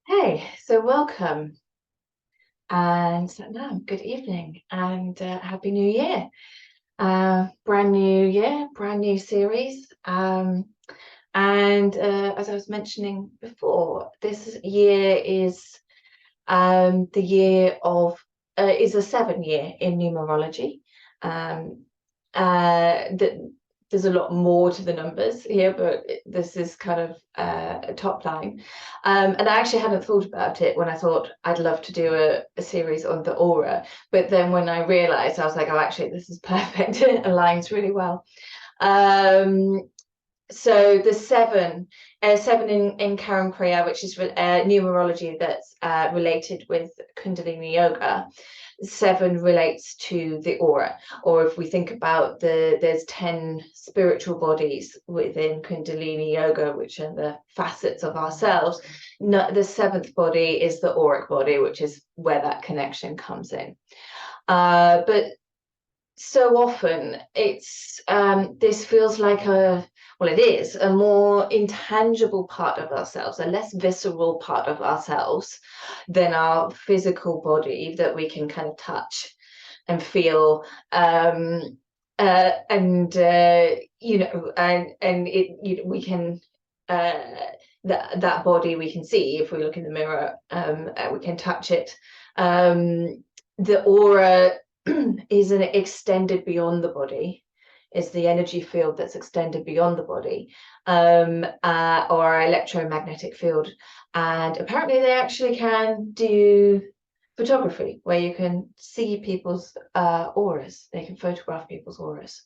Hey, so welcome and good evening and Happy New Year. Brand new year, brand new series. And as I was mentioning before, this year is the year of is a 7 year in numerology. Um, that there's a lot more to the numbers here, but this is kind of a top line. And I actually hadn't thought about it when I thought I'd love to do a series on the aura. But then when I realized, I was like, oh, actually, this is perfect. It aligns really well. Um, so the seven in Karam Kriya, which is numerology that's related with Kundalini Yoga. Seven relates to the aura, or if we think about there's 10 spiritual bodies within Kundalini Yoga, which are the facets of ourselves. The seventh body is the auric body, which is where that connection comes in. But so often it's this feels like it is a more intangible part of ourselves, a less visceral part of ourselves than our physical body that we can kind of touch and feel. And we can that body we can see if we look in the mirror. We can touch it. The aura is an extended beyond the body, is the energy field that's extended beyond the body, or electromagnetic field. And apparently they actually can do photography where you can see people's auras. They can photograph people's auras.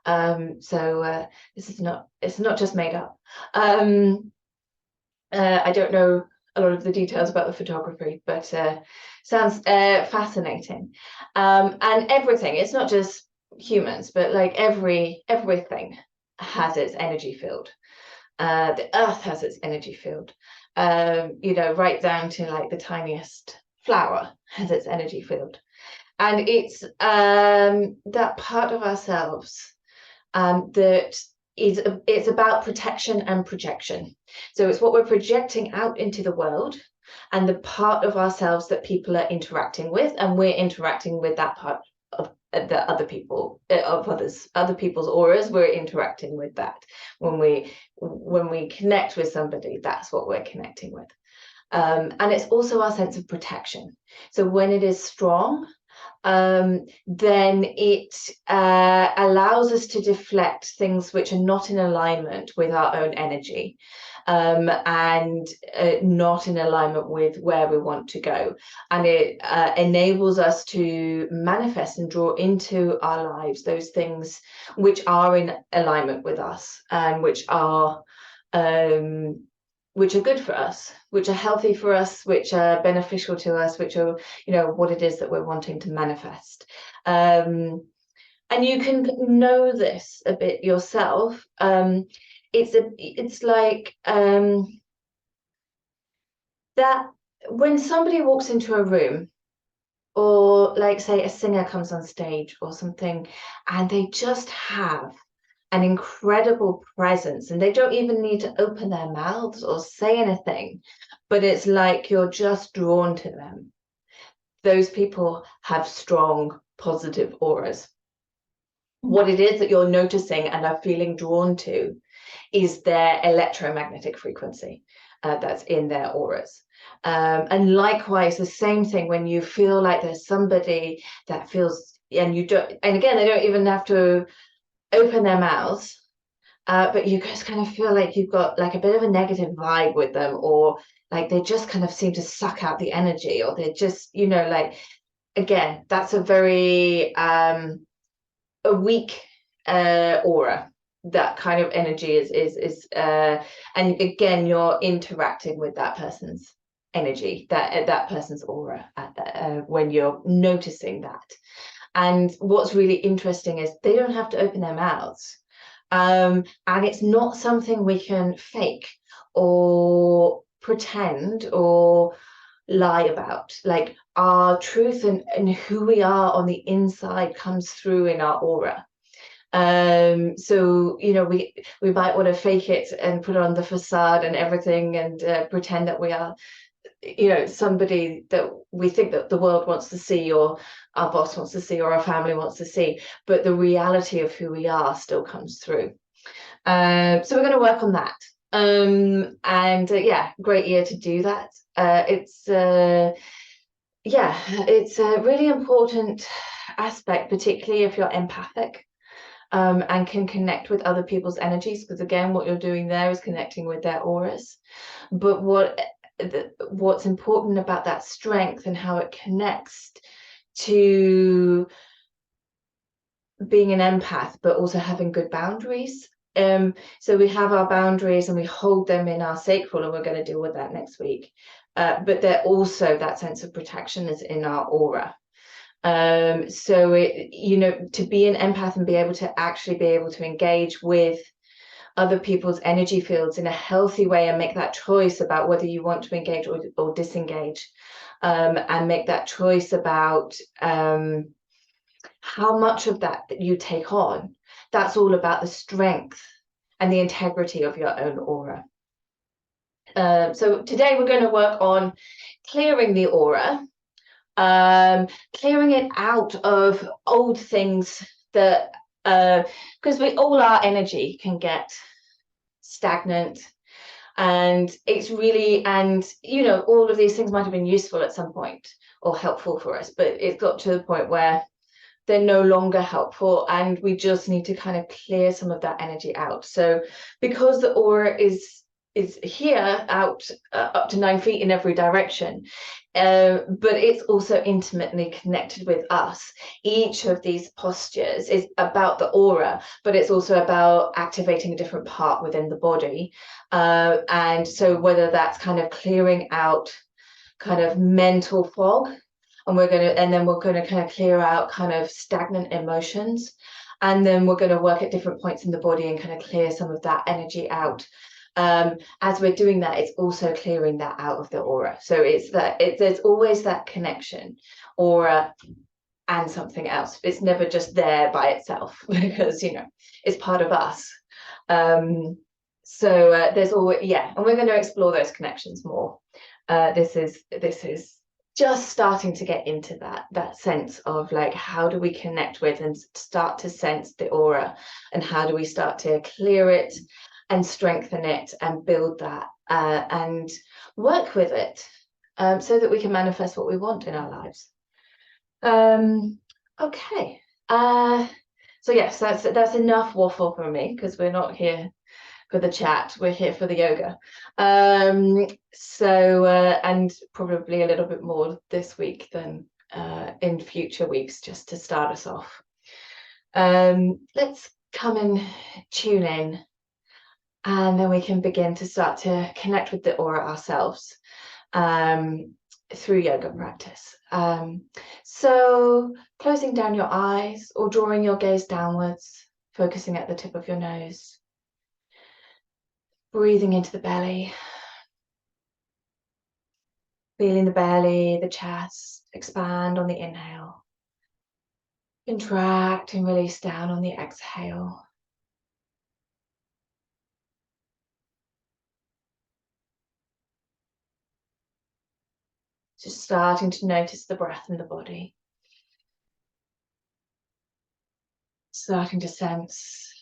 So it's not just made up. I don't know a lot of the details about the photography, but sounds fascinating. And everything, it's not just humans, but like everything has its energy field. The earth has its energy field, right down to like the tiniest flower has its energy field. And it's that part of ourselves that it's about protection and projection. So it's what we're projecting out into the world and the part of ourselves that people are interacting with, and we're interacting with that part of the other people, of other people's auras. We're interacting with that when we connect with somebody. That's what we're connecting with. And it's also our sense of protection. So when it is strong, then it allows us to deflect things which are not in alignment with our own energy, and not in alignment with where we want to go. And it enables us to manifest and draw into our lives those things which are in alignment with us and which are good for us, which are healthy for us, which are beneficial to us, which are, what it is that we're wanting to manifest. And you can know this a bit yourself. It's like that when somebody walks into a room, or like say a singer comes on stage or something, and they just have an incredible presence, and they don't even need to open their mouths or say anything, but it's like you're just drawn to them. Those people have strong positive auras. What it is that you're noticing and are feeling drawn to is their electromagnetic frequency that's in their auras. And likewise, the same thing when you feel like there's somebody that feels, and you don't, and again, they don't even have to open their mouths, but you just kind of feel like you've got like a bit of a negative vibe with them, or like they just kind of seem to suck out the energy, or they're just, like, again, that's a very a weak aura. That kind of energy is and again, you're interacting with that person's energy, that person's aura when you're noticing that. And what's really interesting is they don't have to open their mouths. And it's not something we can fake or pretend or lie about. Like, our truth and who we are on the inside comes through in our aura. So we might want to fake it and put on the facade and everything, and pretend that we are somebody that we think that the world wants to see, or our boss wants to see, or our family wants to see, but the reality of who we are still comes through. So we're going to work on that. And yeah, great year to do that. It's a really important aspect, particularly if you're empathic, and can connect with other people's energies, because again, what you're doing there is connecting with their auras. But what's important about that strength and how it connects to being an empath, but also having good boundaries. So we have our boundaries and we hold them in our sacral, and we're going to deal with that next week. But they're also, that sense of protection is in our aura. So to be an empath and be able to actually be able to engage with other people's energy fields in a healthy way, and make that choice about whether you want to engage or disengage, and make that choice about how much of that you take on. That's all about the strength and the integrity of your own aura. So today we're going to work on clearing the aura, clearing it out of old things that, because all our energy can get stagnant, and it's really, and all of these things might have been useful at some point or helpful for us, but it's got to the point where they're no longer helpful, and we just need to kind of clear some of that energy out. So because the aura is here out up to 9 feet in every direction, but it's also intimately connected with us. Each of these postures is about the aura, but it's also about activating a different part within the body. And so whether that's kind of clearing out kind of mental fog, and then we're going to kind of clear out kind of stagnant emotions, and then we're going to work at different points in the body and kind of clear some of that energy out. As we're doing that, it's also clearing that out of the aura. So there's always that connection, aura and something else. It's never just there by itself, because it's part of us. So there's always, and we're going to explore those connections more. This is just starting to get into that sense of like, how do we connect with and start to sense the aura, and how do we start to clear it and strengthen it and build that, and work with it, so that we can manifest what we want in our lives. Okay, so yes, that's enough waffle for me, because we're not here for the chat, we're here for the yoga. And probably a little bit more this week than in future weeks, just to start us off. Let's come and tune in, and then we can begin to start to connect with the aura ourselves, through yoga practice. So closing down your eyes or drawing your gaze downwards, focusing at the tip of your nose. Breathing into the belly, feeling the belly, the chest expand on the inhale, contract and release down on the exhale. Just starting to notice the breath in the body, starting to sense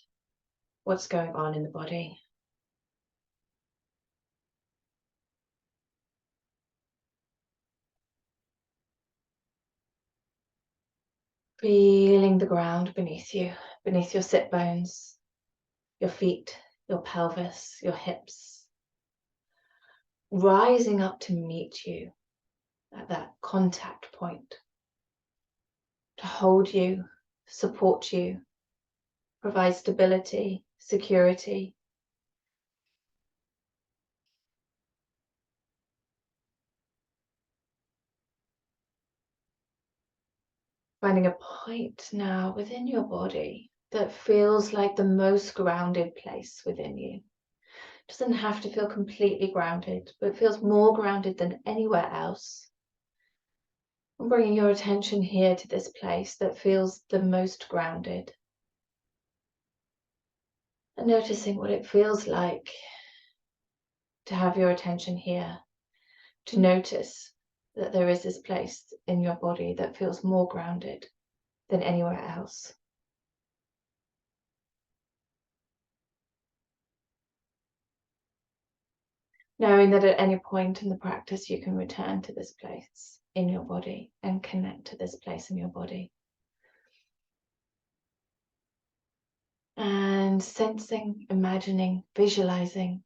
what's going on in the body. Feeling the ground beneath you, beneath your sit bones, your feet, your pelvis, your hips, rising up to meet you at that contact point, to hold you, support you, provide stability, security. Finding a point now within your body that feels like the most grounded place within you. Doesn't have to feel completely grounded, but feels more grounded than anywhere else. And bringing your attention here to this place that feels the most grounded. And noticing what it feels like to have your attention here, to notice that there is this place in your body that feels more grounded than anywhere else. Knowing that at any point in the practice you can return to this place in your body and connect to this place in your body. And sensing, imagining, visualizing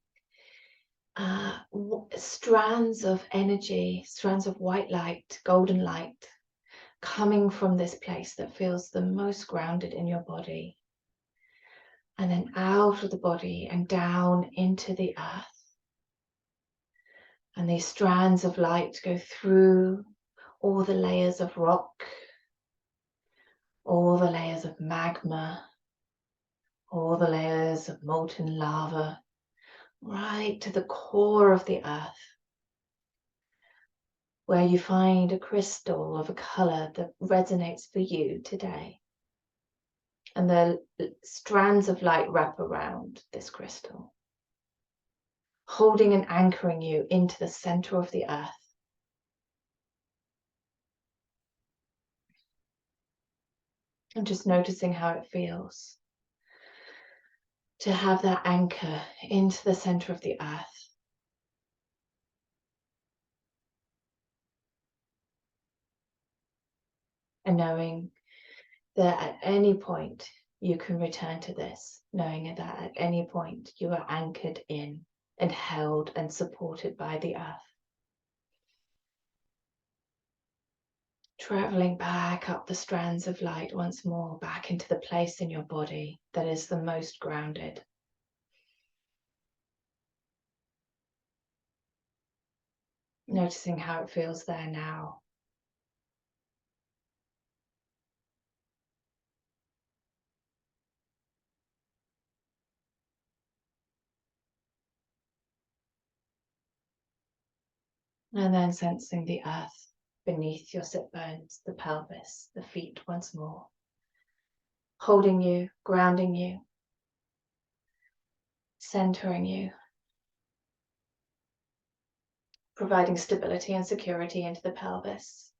strands of energy, strands of white light, golden light, coming from this place that feels the most grounded in your body. And then out of the body and down into the earth. And these strands of light go through all the layers of rock, all the layers of magma, all the layers of molten lava, right to the core of the earth, where you find a crystal of a color that resonates for you today. And the strands of light wrap around this crystal, holding and anchoring you into the center of the earth. And just noticing how it feels to have that anchor into the center of the earth. And knowing that at any point you can return to this, knowing that at any point you are anchored in and held and supported by the earth. Traveling back up the strands of light once more, back into the place in your body that is the most grounded. Noticing how it feels there now. And then sensing the earth beneath your sit bones, the pelvis, the feet once more. Holding you, grounding you, centering you, providing stability and security into the pelvis.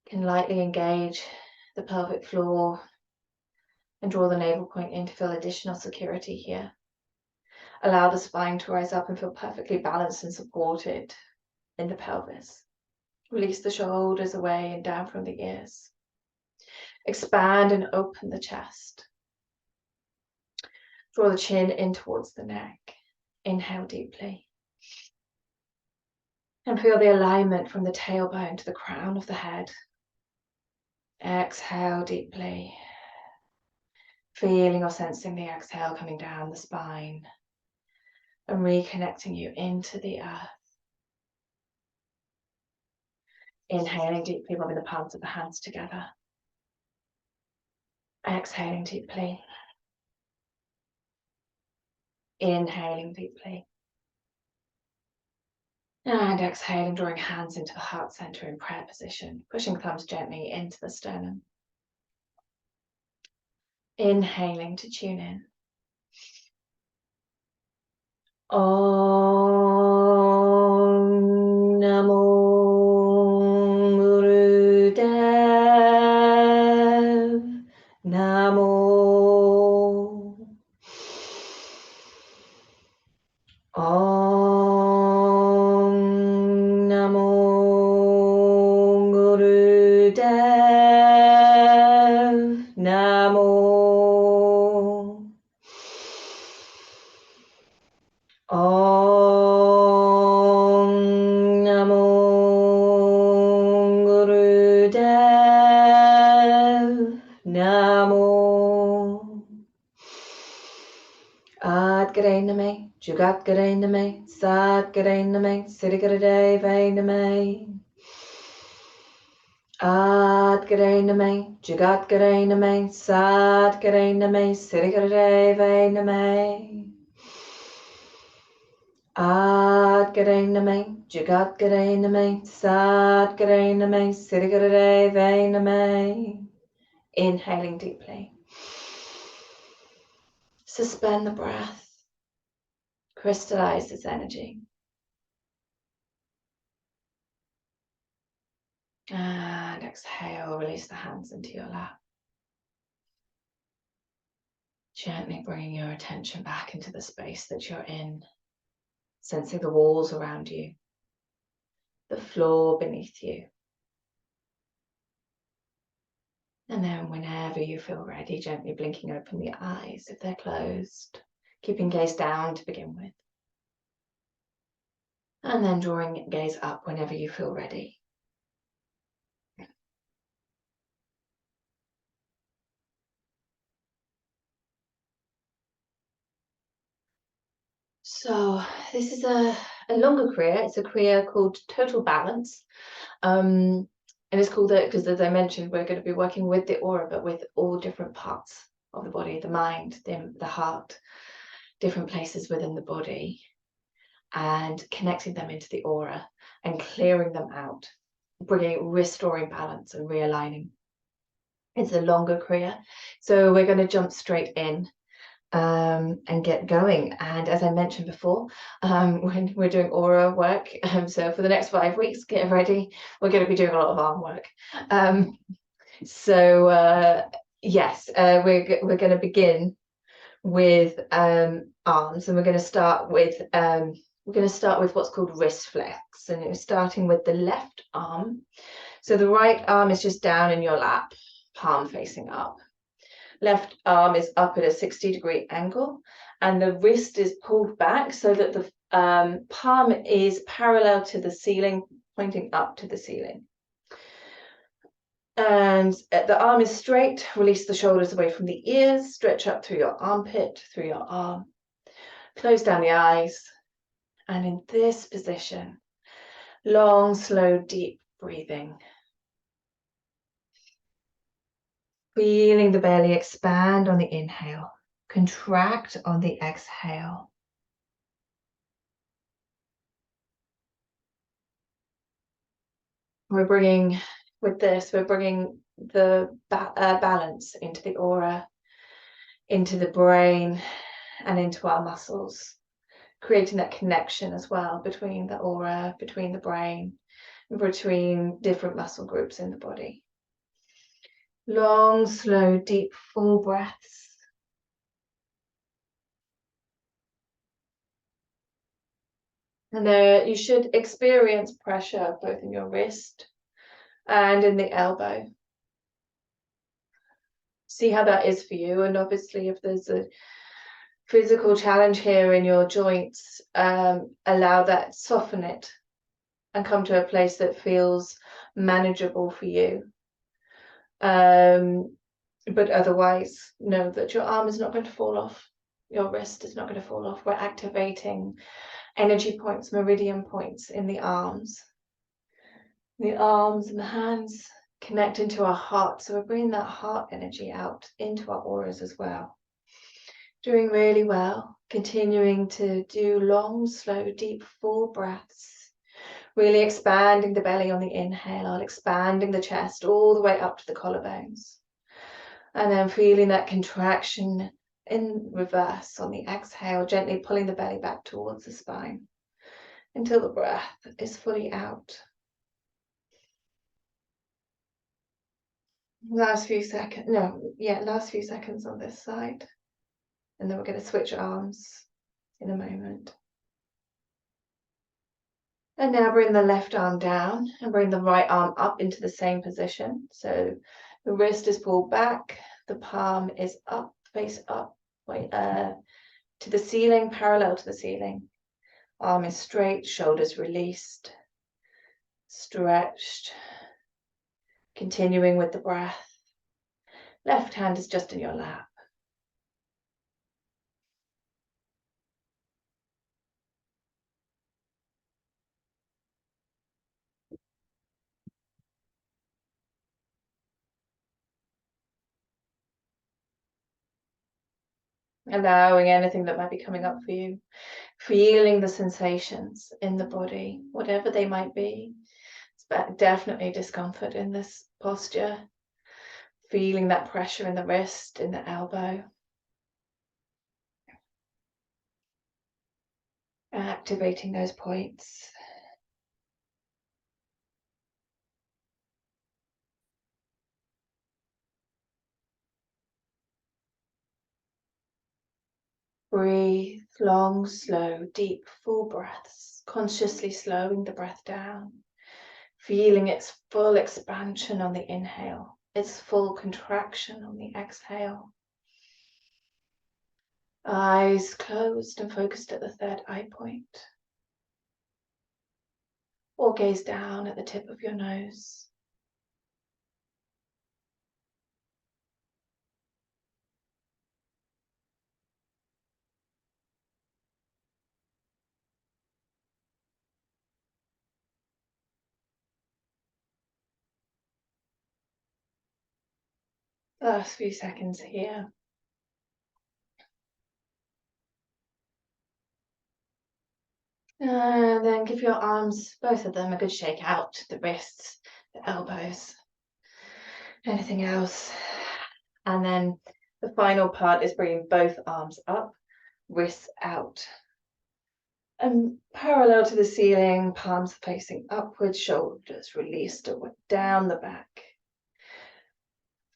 You can lightly engage the pelvic floor and draw the navel point in to feel additional security here. Allow the spine to rise up and feel perfectly balanced and supported in the pelvis. Release the shoulders away and down from the ears. Expand and open the chest. Draw the chin in towards the neck. Inhale deeply. And feel the alignment from the tailbone to the crown of the head. Exhale deeply. Feeling or sensing the exhale coming down the spine and reconnecting you into the earth. Inhaling deeply, rubbing the palms of the hands together. Exhaling deeply. Inhaling deeply. And exhaling, drawing hands into the heart center in prayer position, pushing thumbs gently into the sternum. Inhaling to tune in. Om Namo Gurudev Namo. Om Namo Gurudev Namo. Om Namo Gurudev Namo. Adgare Name, Jugat Gare Name, Sad Gare Name, Siddhigare Name. Adgare Name, Jugat Gare Name, Sad Gare Name, Siddhigare Name. Adgare Name, Jugat Gare Name, Sad Gare Name, Siddhigare Name. Inhaling deeply. Suspend the breath. Crystallize this energy. And exhale, release the hands into your lap. Gently bringing your attention back into the space that you're in, sensing the walls around you, the floor beneath you. And then whenever you feel ready, gently blinking open the eyes if they're closed, keeping gaze down to begin with. And then drawing gaze up whenever you feel ready. So this is a longer kriya. It's a kriya called Total Balance. And it's called it because, as I mentioned, we're going to be working with the aura, but with all different parts of the body, the mind, the heart, different places within the body, and connecting them into the aura and clearing them out, restoring balance and realigning. It's a longer kriya. So we're going to jump straight in and get going. And as I mentioned before, when we're doing aura work, so for the next 5 weeks, get ready. We're going to be doing a lot of arm work. Yes, we're going to begin with arms, and we're going to start with what's called wrist flex, and we're starting with the left arm. So the right arm is just down in your lap, palm facing up. Left arm is up at a 60-degree angle, and the wrist is pulled back so that the palm is parallel to the ceiling, pointing up to the ceiling. And the arm is straight. Release the shoulders away from the ears. Stretch up through your armpit, through your arm. Close down the eyes. And in this position, long, slow, deep breathing. Feeling the belly expand on the inhale, contract on the exhale. We're bringing the balance into the aura, into the brain, and into our muscles, creating that connection as well between the aura, between the brain, between different muscle groups in the body. Long, slow, deep, full breaths. And there you should experience pressure both in your wrist and in the elbow. See how that is for you. And obviously, if there's a physical challenge here in your joints, allow that, soften it, and come to a place that feels manageable for you. But otherwise, know that your arm is not going to fall off. Your wrist is not going to fall off. We're activating energy points, meridian points in the arms. The arms and the hands connect into our heart. So we're bringing that heart energy out into our auras as well. Doing really well. Continuing to do long, slow, deep, full breaths. Really expanding the belly on the inhale, expanding the chest all the way up to the collarbones. And then feeling that contraction in reverse on the exhale, gently pulling the belly back towards the spine until the breath is fully out. Last few seconds on this side. And then we're going to switch arms in a moment. And now bring the left arm down and bring the right arm up into the same position. So the wrist is pulled back, the palm is up, face up, to the ceiling, parallel to the ceiling. Arm is straight, shoulders released, stretched. Continuing with the breath. Left hand is just in your lap. Allowing anything that might be coming up for you. Feeling the sensations in the body, whatever they might be. It's definitely discomfort in this posture. Feeling that pressure in the wrist, in the elbow. activating those points. Breathe long, slow, deep, full breaths, consciously slowing the breath down, feeling its full expansion on the inhale, its full contraction on the exhale. Eyes closed and focused at the third eye point. Or gaze down at the tip of your nose. Last few seconds here. And then give your arms, both of them, a good shake out. The wrists, the elbows, anything else. And then the final part is bringing both arms up, wrists out. And parallel to the ceiling, palms facing upwards, shoulders released down the back.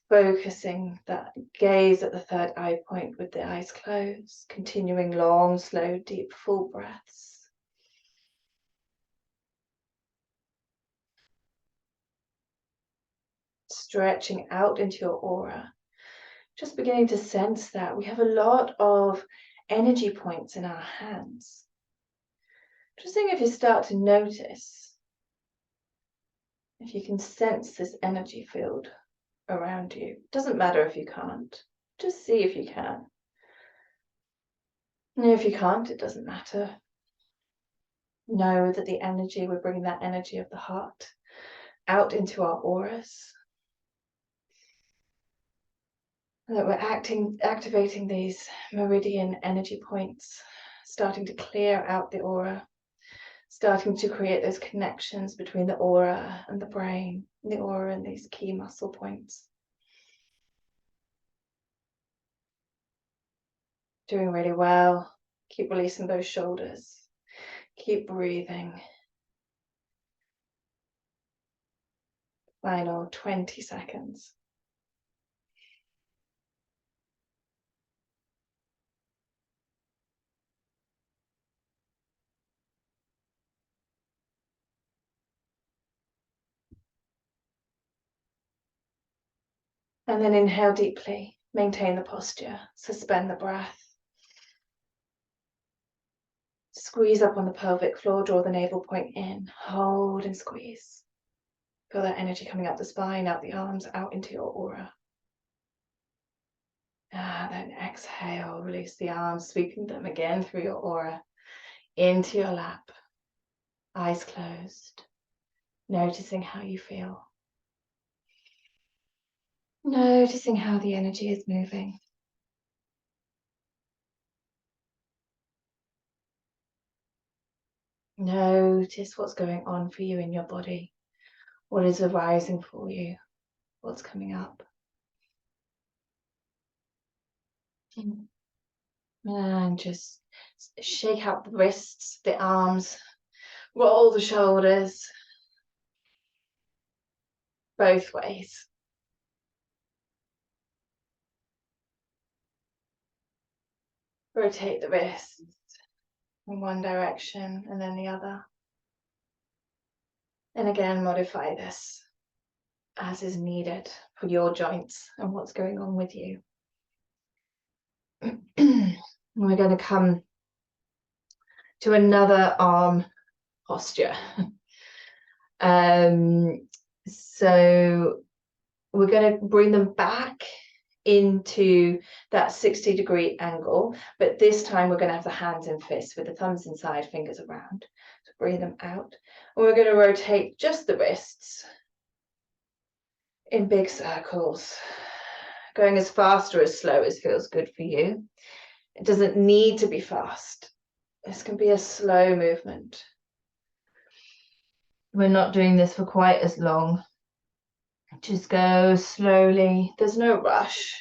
Focusing that gaze at the third eye point with the eyes closed, continuing long, slow, deep, full breaths. Stretching out into your aura. Just beginning to sense that we have a lot of energy points in our hands. Just seeing if you start to notice, if you can sense this energy field around you. Doesn't matter if you can't. Just see if you can. And if you can't, it doesn't matter. Know that the energy, we're bringing that energy of the heart out into our auras. That we're activating these meridian energy points, starting to clear out the aura, starting to create those connections between the aura and the brain, the aura and these key muscle points. Doing really well. Keep releasing those shoulders. Keep breathing. Final 20 seconds. And then inhale deeply. Maintain the posture. Suspend the breath. Squeeze up on the pelvic floor. Draw the navel point in. Hold and squeeze. Feel that energy coming up the spine, out the arms, out into your aura. And then exhale, release the arms, sweeping them again through your aura, into your lap. Eyes closed, noticing how you feel. Noticing how the energy is moving. Notice what's going on for you in your body. What is arising for you? What's coming up? And just shake out the wrists, the arms, roll the shoulders, both ways. Rotate the wrists in one direction and then the other. And again, modify this as is needed for your joints and what's going on with you. We're going to come to another arm posture. So we're going to bring them back into that 60-degree angle, but this time we're going to have the hands in fists with the thumbs inside, fingers around. So bring them out. And we're going to rotate just the wrists in big circles, going as fast or as slow as feels good for you. It doesn't need to be fast. This can be a slow movement. We're not doing this for quite as long. Just go slowly. There's no rush.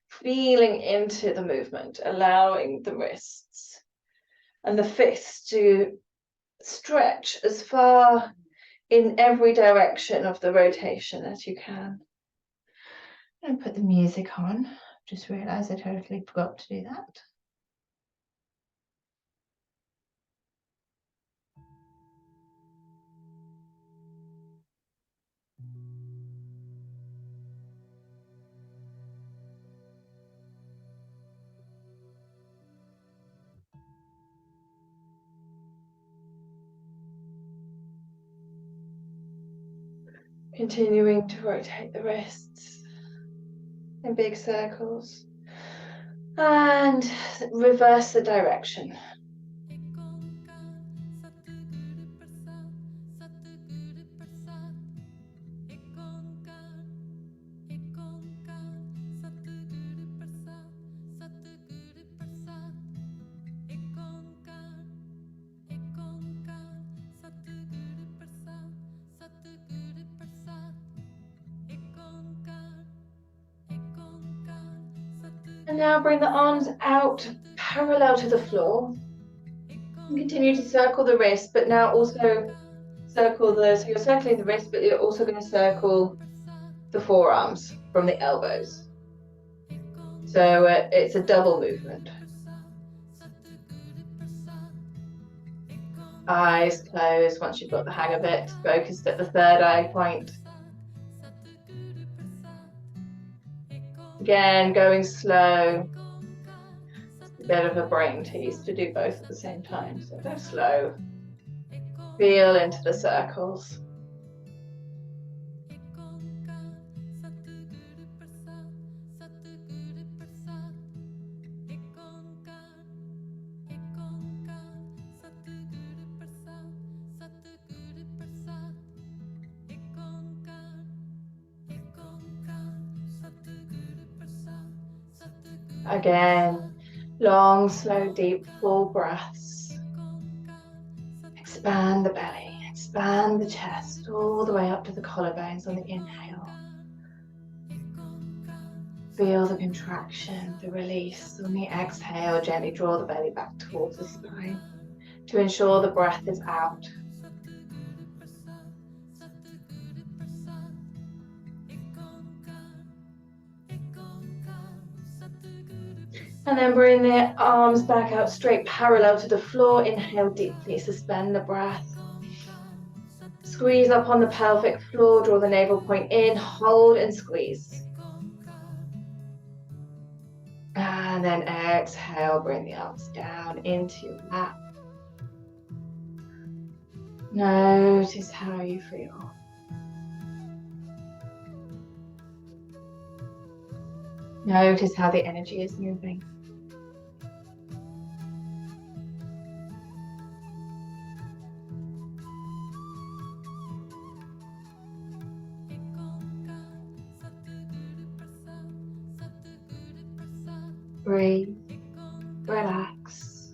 Feeling into the movement, allowing the wrists And the fists to stretch as far in every direction of the rotation as you can. And put the music on. Just realised I totally forgot to do that. Continuing to rotate the wrists in big circles and reverse the direction. And now bring the arms out parallel to the floor. And continue to circle the wrist, but now also circle so you're circling the wrist, but you're also going to circle the forearms from the elbows. So it's a double movement. Eyes closed once you've got the hang of it, focused at the third eye point. Again, going slow. It's a bit of a brain tease to do both at the same time, so go slow. Feel into the circles. Again, long, slow, deep, full breaths. Expand the belly, expand the chest, all the way up to the collarbones on the inhale. Feel the contraction, the release. On the exhale, gently draw the belly back towards the spine to ensure the breath is out. And then bring the arms back out straight parallel to the floor. Inhale deeply, suspend the breath. Squeeze up on the pelvic floor, draw the navel point in, hold and squeeze. And then exhale, bring the arms down into your lap. Notice how you feel. Notice how the energy is moving. Breathe, relax.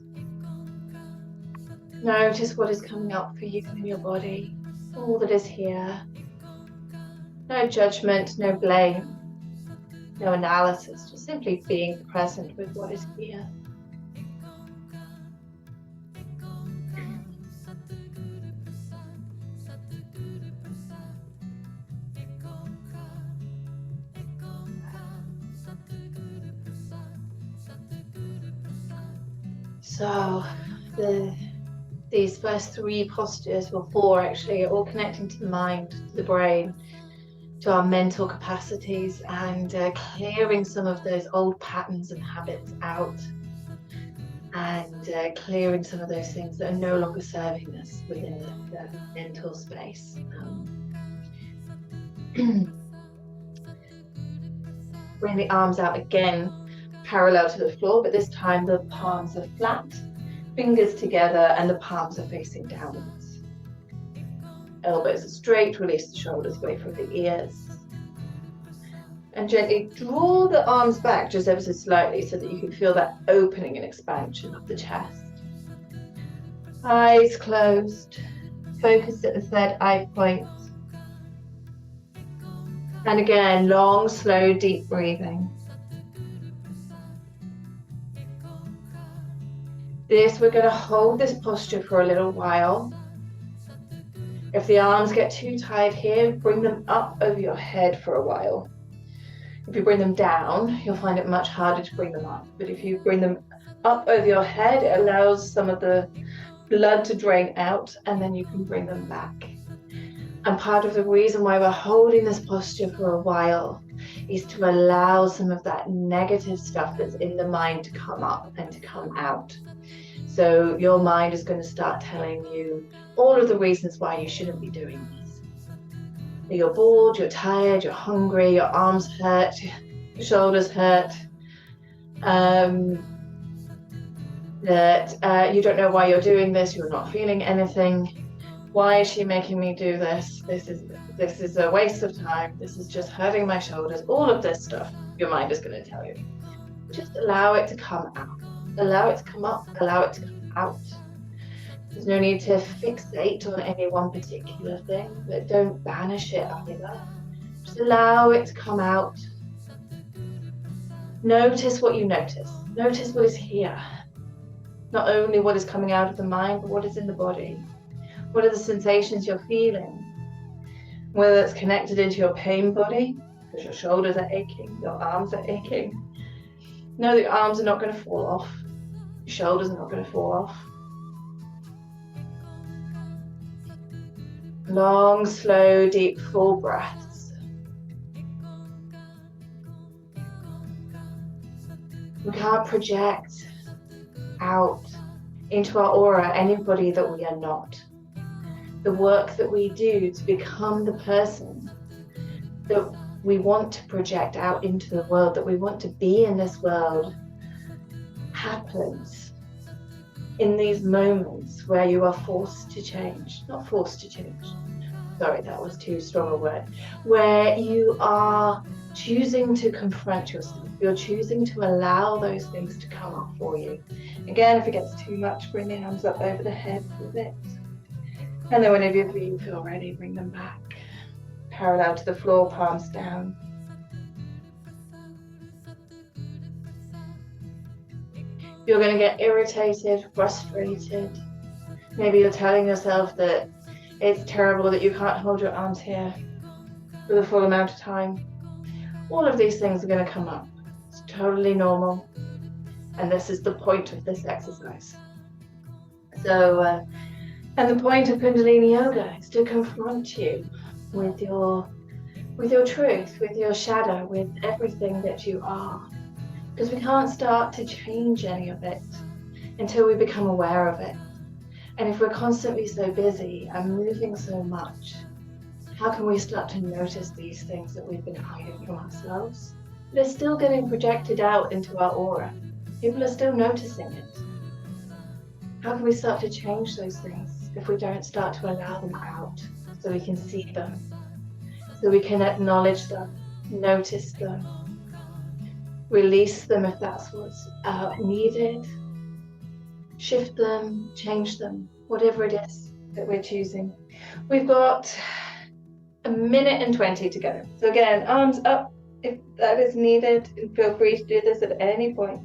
Notice what is coming up for you in your body, all that is here. No judgment, no blame, no analysis, just simply being present with what is here. So these first three postures, or four actually, are all connecting to the mind, to the brain, to our mental capacities, and clearing some of those old patterns and habits out, and clearing some of those things that are no longer serving us within the mental space. Bring the arms out again, parallel to the floor, but this time the palms are flat, fingers together, and the palms are facing downwards. Elbows are straight, release the shoulders away from the ears. And gently draw the arms back just ever so slightly so that you can feel that opening and expansion of the chest. Eyes closed, focused at the third eye point. And again, long, slow, deep breathing. we're going to hold this posture for a little while. If the arms get too tight here, bring them up over your head for a while. If you bring them down, you'll find it much harder to bring them up. But if you bring them up over your head, it allows some of the blood to drain out, and then you can bring them back. And part of the reason why we're holding this posture for a while is to allow some of that negative stuff that's in the mind to come up and to come out. So your mind is going to start telling you all of the reasons why you shouldn't be doing this. You're bored, you're tired, you're hungry, your arms hurt, your shoulders hurt, that you don't know why you're doing this, you're not feeling anything. Why is she making me do this? This is a waste of time. This is just hurting my shoulders. All of this stuff your mind is going to tell you. Just allow it to come out. Allow it to come up. Allow it to come out. There's no need to fixate on any one particular thing, but don't banish it either. Just allow it to come out. Notice what you notice. Notice what is here. Not only what is coming out of the mind, but what is in the body. What are the sensations you're feeling? Whether it's connected into your pain body, because your shoulders are aching, your arms are aching. Know that your arms are not going to fall off. Your shoulders are not going to fall off. Long, slow, deep, full breaths. We can't project out into our aura anybody that we are not. The work that we do to become the person that we want to project out into the world, that we want to be in this world, happens in these moments where you are forced to change. Not forced to change. Sorry, that was too strong a word. Where you are choosing to confront yourself. You're choosing to allow those things to come up for you. Again, if it gets too much, bring the hands up over the head for a bit. And then whenever you feel ready, bring them back. Parallel to the floor, palms down. You're going to get irritated, frustrated. Maybe you're telling yourself that it's terrible that you can't hold your arms here for the full amount of time. All of these things are going to come up. It's totally normal. And this is the point of this exercise. So, and the point of Kundalini Yoga is to confront you with your truth, with your shadow, with everything that you are. Because we can't start to change any of it until we become aware of it. And if we're constantly so busy and moving so much, how can we start to notice these things that we've been hiding from ourselves? They're still getting projected out into our aura. People are still noticing it. How can we start to change those things if we don't start to allow them out so we can see them, so we can acknowledge them, notice them, release them if that's what's needed, shift them, change them, whatever it is that we're choosing. We've got 1 minute and 20 to go. So again, arms up if that is needed, and feel free to do this at any point.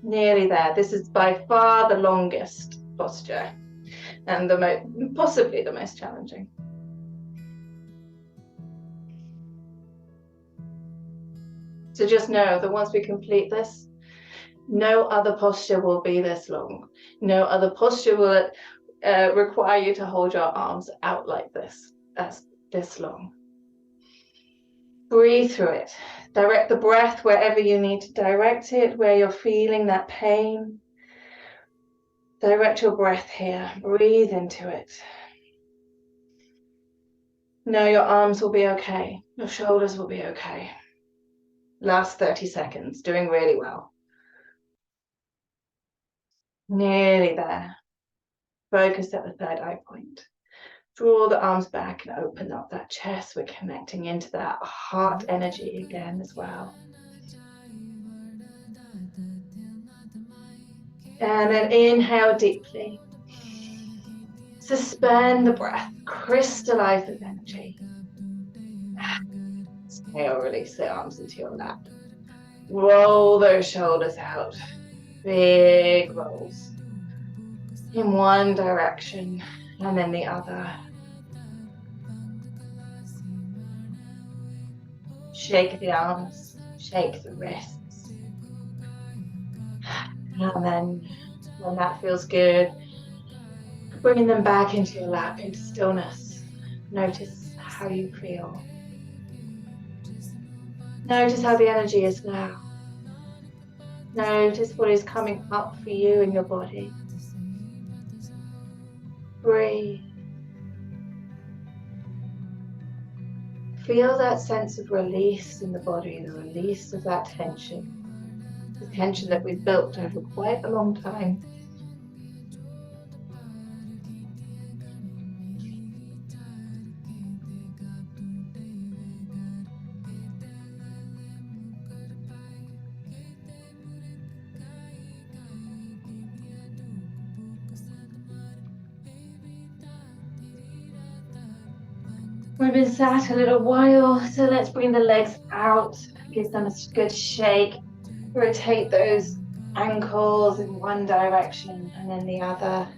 Nearly there. This is by far the longest posture and possibly the most challenging. So just know that once we complete this, no other posture will be this long. No other posture will require you to hold your arms out like this. That's this long. Breathe through it. Direct the breath wherever you need to direct it, where you're feeling that pain. Direct your breath here. Breathe into it. Know your arms will be okay. Your shoulders will be okay. Last 30 seconds, doing really well. Nearly there. Focus at the third eye point. Draw the arms back and open up that chest. We're connecting into that heart energy again as well. And then inhale deeply. Suspend the breath. Crystallize the energy. Exhale, release the arms into your lap. roll those shoulders out. Big rolls. In one direction and then the other. Shake the arms, shake the wrists. And then when that feels good, bringing them back into your lap, into stillness. Notice how you feel. Notice how the energy is now. Notice what is coming up for you in your body. Breathe. Feel that sense of release in the body, the release of that tension. The tension that we've built over quite a long time. We've been sat a little while, so let's bring the legs out, give them a good shake, rotate those ankles in one direction and then the other.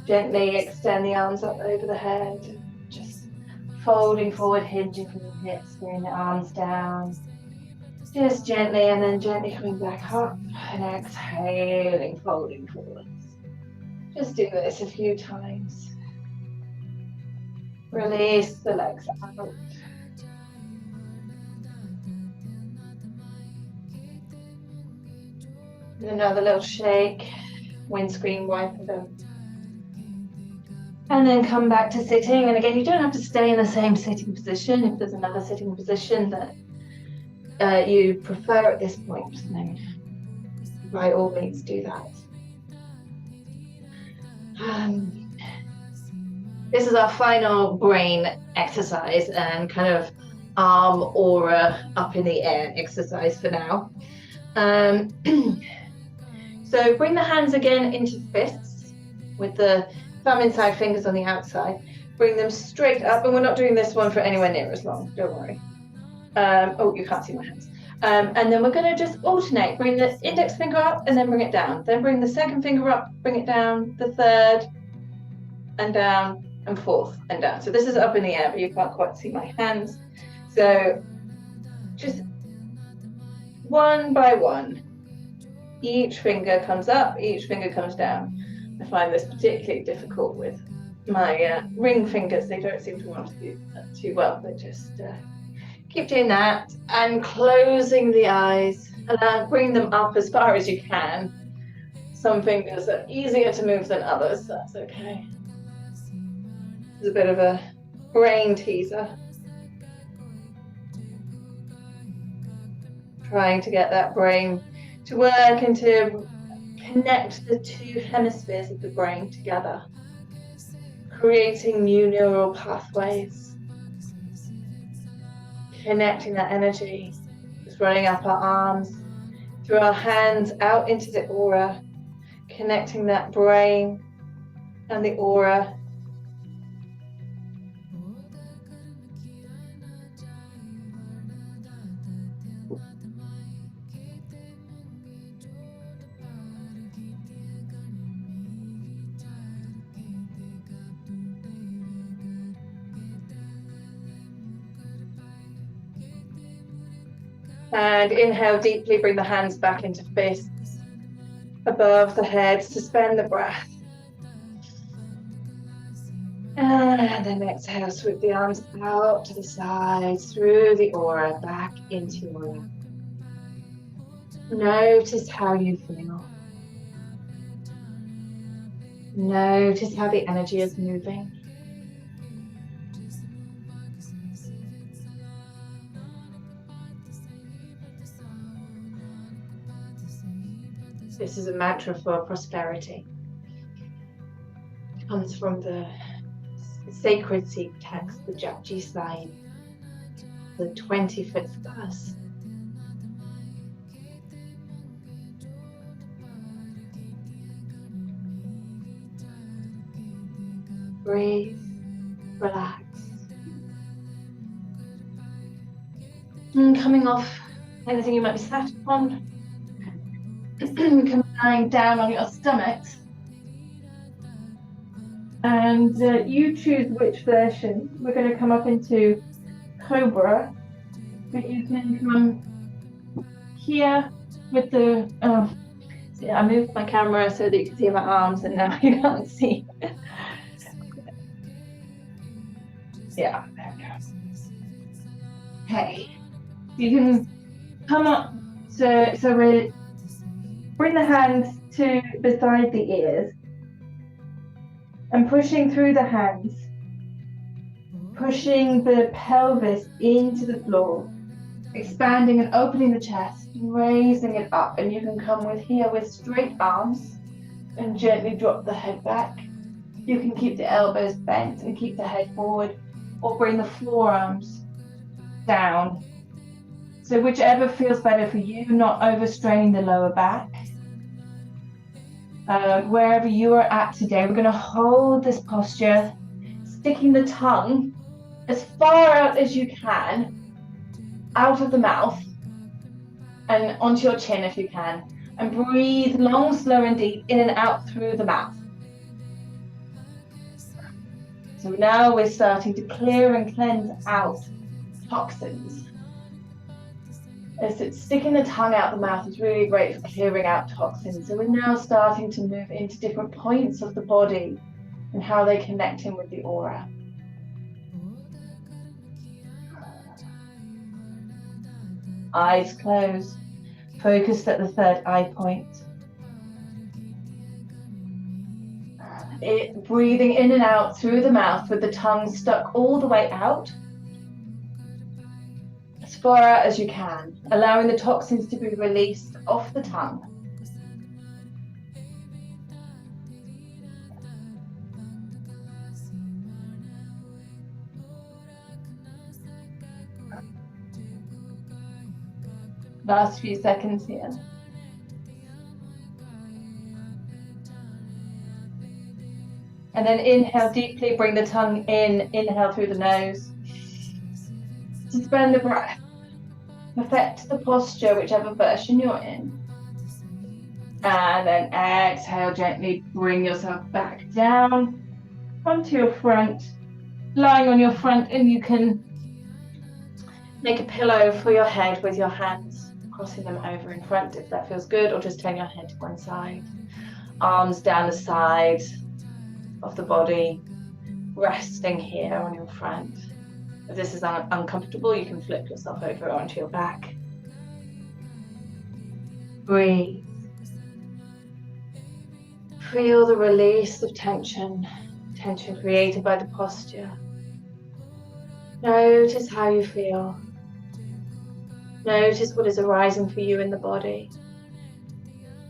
Gently extend the arms up over the head, just folding forward, hinging from the hips, bring the arms down. Just gently, and then gently coming back up and exhaling, folding forwards. Just do this a few times. Release the legs out. And another little shake, windscreen wiper them. And then come back to sitting. And again, you don't have to stay in the same sitting position. If there's another sitting position that you prefer at this point, then by all means do that. This is our final brain exercise and kind of arm aura up in the air exercise for now. So bring the hands again into fists with the thumb inside, fingers on the outside. Bring them straight up, and we're not doing this one for anywhere near as long, don't worry. Oh, you can't see my hands. And then we're going to just alternate. Bring the index finger up and then bring it down. Then bring the second finger up, bring it down, the third, and down, and fourth, and down. So this is up in the air, but you can't quite see my hands. So just one by one. Each finger comes up, each finger comes down. I find this particularly difficult with my ring fingers. They don't seem to want to do that too well. They just keep doing that and closing the eyes. Bring them up as far as you can. Some fingers are easier to move than others. That's okay. It's a bit of a brain teaser. Trying to get that brain to work and to connect the two hemispheres of the brain together, creating new neural pathways, connecting that energy, just running up our arms, through our hands out into the aura, connecting that brain and the aura. And inhale deeply, bring the hands back into fists, above the head, suspend the breath. And then exhale, sweep the arms out to the sides, through the aura, back into your aura. Notice how you feel. Notice how the energy is moving. This is a mantra for prosperity. It comes from the sacred Sikh text, the Japji Sahib, the 25th verse. Breathe, relax. And coming off anything you might be sat upon. Come lying down on your stomach. And you choose which version. We're going to come up into Cobra. But you can come here with the... see, I moved my camera so that you can see my arms and now you can't see. Yeah, there we go. Okay. You can come up so we bring the hands to beside the ears and pushing through the hands, pushing the pelvis into the floor, expanding and opening the chest, raising it up, and you can come with here with straight arms and gently drop the head back. You can keep the elbows bent and keep the head forward, or bring the forearms down. So whichever feels better for you, not overstraining the lower back. Wherever you are at today, we're going to hold this posture, sticking the tongue as far out as you can, out of the mouth, and onto your chin if you can. And breathe long, slow and deep, in and out through the mouth. So now we're starting to clear and cleanse out toxins. As it's sticking the tongue out the mouth is really great for clearing out toxins. So we're now starting to move into different points of the body and how they connect in with the aura. Eyes closed, focused at the third eye point. Breathing in and out through the mouth with the tongue stuck all the way out. As far out as you can, allowing the toxins to be released off the tongue. Last few seconds here. And then inhale deeply, bring the tongue in, inhale through the nose. Suspend the breath. Perfect the posture, whichever version you're in. And then exhale, gently bring yourself back down onto your front. Lying on your front, and you can make a pillow for your head with your hands, crossing them over in front if that feels good, or just turn your head to one side. Arms down the side of the body, resting here on your front. If this is uncomfortable, you can flip yourself over onto your back. Breathe. Feel the release of tension created by the posture. Notice how you feel. Notice what is arising for you in the body.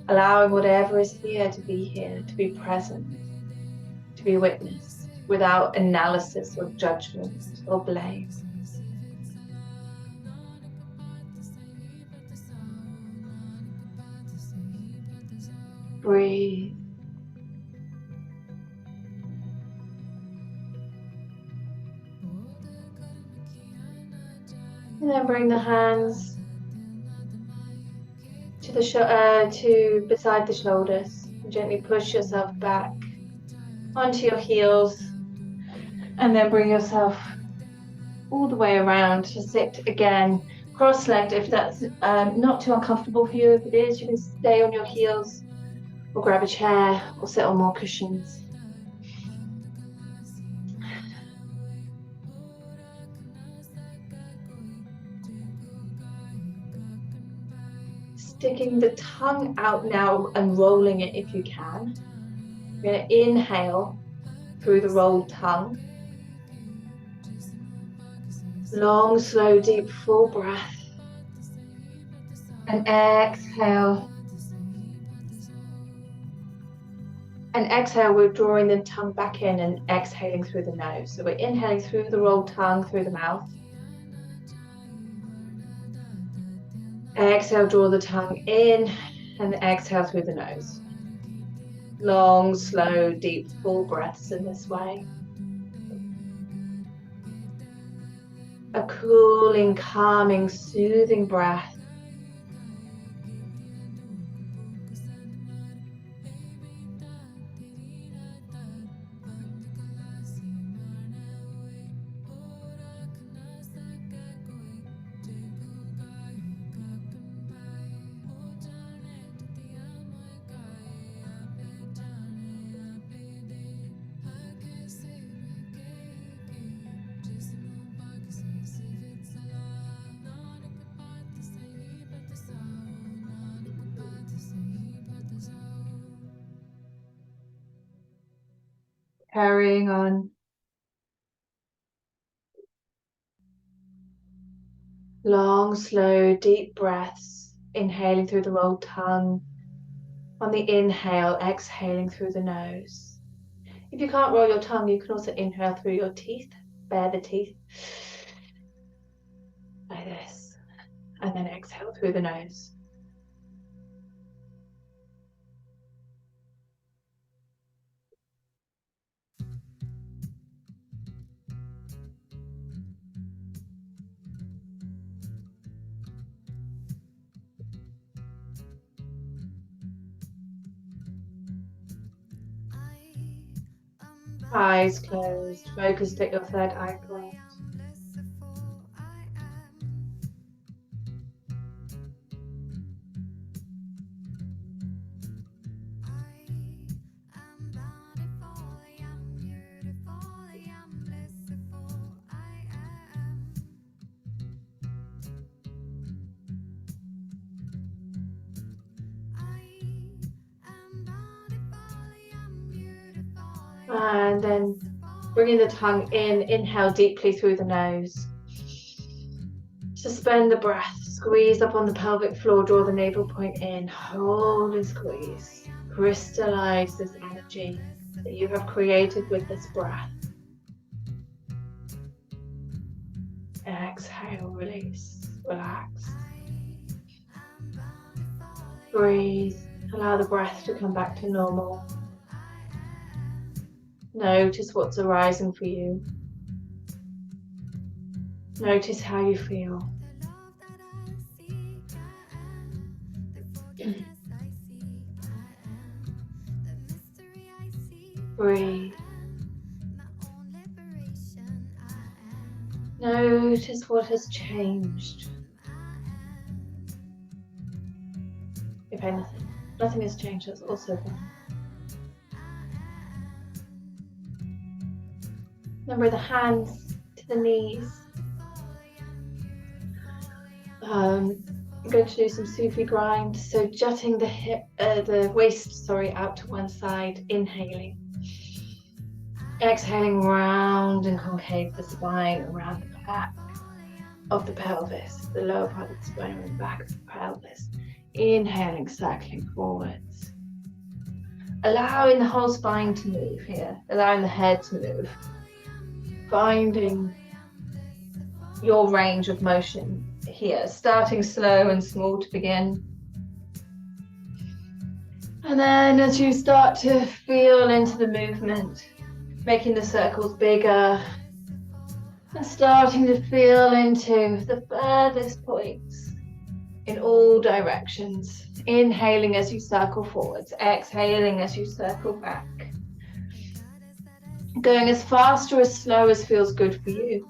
Allowing whatever is here, to be present, to be witnessed, without analysis or judgment or blame. Breathe. And then bring the hands to the beside the shoulders. And gently push yourself back onto your heels, and then bring yourself all the way around to sit again, cross-legged. If that's not too uncomfortable for you, if it is, you can stay on your heels or grab a chair or sit on more cushions. Sticking the tongue out now and rolling it if you can. You're going to inhale through the rolled tongue. Long, slow, deep, full breath. And exhale. And exhale, we're drawing the tongue back in and exhaling through the nose. So we're inhaling through the rolled tongue, through the mouth. Exhale, draw the tongue in, and exhale through the nose. Long, slow, deep, full breaths in this way. A cooling, calming, soothing breath. Carrying on. Long, slow, deep breaths, inhaling through the rolled tongue. On the inhale, exhaling through the nose. If you can't roll your tongue, you can also inhale through your teeth, bare the teeth, like this, and then exhale through the nose. Eyes closed, focused at your third eye point. And then bringing the tongue in, inhale deeply through the nose. Suspend the breath, squeeze up on the pelvic floor, draw the navel point in, hold and squeeze. Crystallize this energy that you have created with this breath. Exhale, release, relax. Breathe, allow the breath to come back to normal. Notice what's arising for you. Notice how you feel. Breathe. Notice what has changed. If anything, nothing has changed, that's also gone. Remember the hands to the knees. I'm going to do some Sufi grind. So jutting the waist, out to one side, inhaling. Exhaling, round and concave the spine around the back of the pelvis, the lower part of the spine and the back of the pelvis. Inhaling, circling forwards. Allowing the whole spine to move here, allowing the head to move. Finding your range of motion here, starting slow and small to begin. And then as you start to feel into the movement, making the circles bigger and starting to feel into the furthest points in all directions. Inhaling as you circle forwards, exhaling as you circle back. Going as fast or as slow as feels good for you.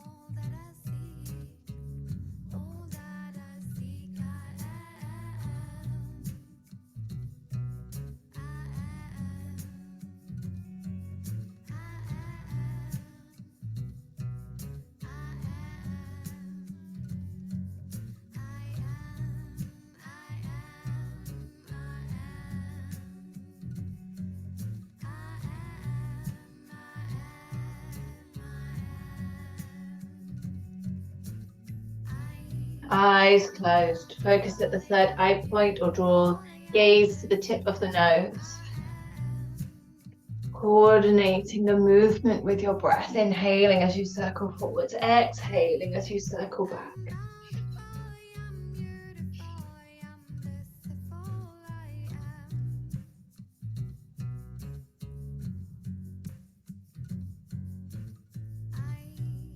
Eyes closed, focus at the third eye point or draw gaze to the tip of the nose. Coordinating the movement with your breath, inhaling as you circle forwards, exhaling as you circle back.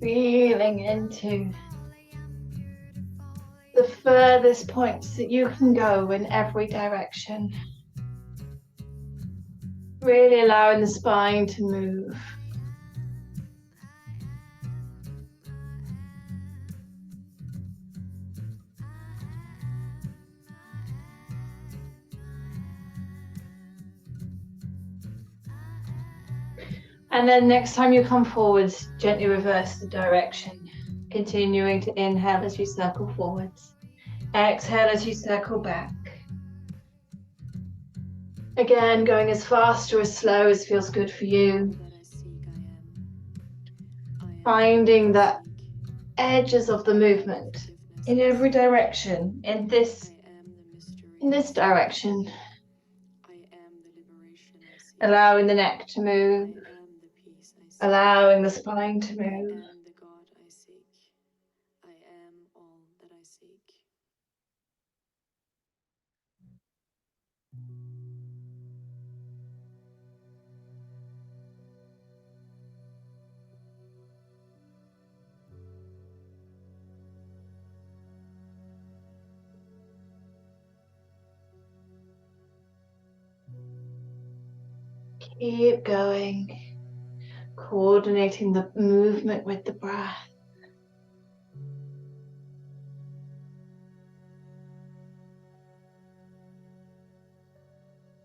Feeling into furthest points that you can go in every direction. Really allowing the spine to move. And then next time you come forwards, gently reverse the direction, continuing to inhale as you circle forwards. Exhale as you circle back. Again, going as fast or as slow as feels good for you. Finding the edges of the movement in every direction, in this direction. Allowing the neck to move, allowing the spine to move. Keep going, coordinating the movement with the breath.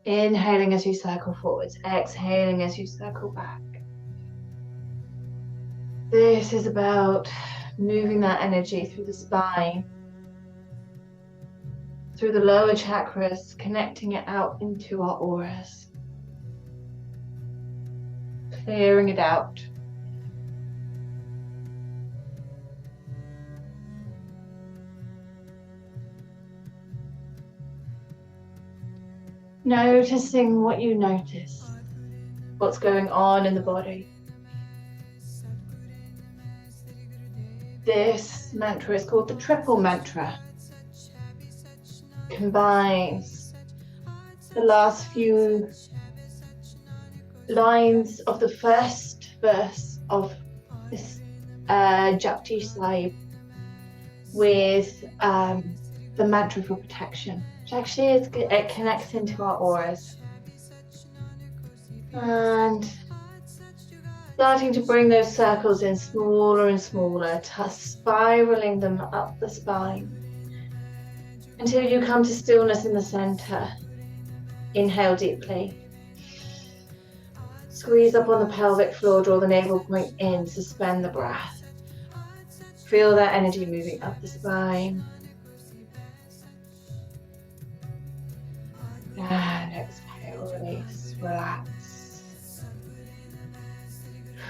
Inhaling as you circle forwards, exhaling as you circle back. This is about moving that energy through the spine, through the lower chakras, connecting it out into our auras. Clearing it out. Noticing what you notice, what's going on in the body. This mantra is called the triple mantra. Combines the last few lines of the first verse of this Japji Sahib with the mantra for protection, which actually it connects into our auras. And starting to bring those circles in smaller and smaller, spiraling them up the spine until you come to stillness in the center. Inhale deeply. Squeeze up on the pelvic floor, draw the navel point in, suspend the breath. Feel that energy moving up the spine. And exhale, release, relax.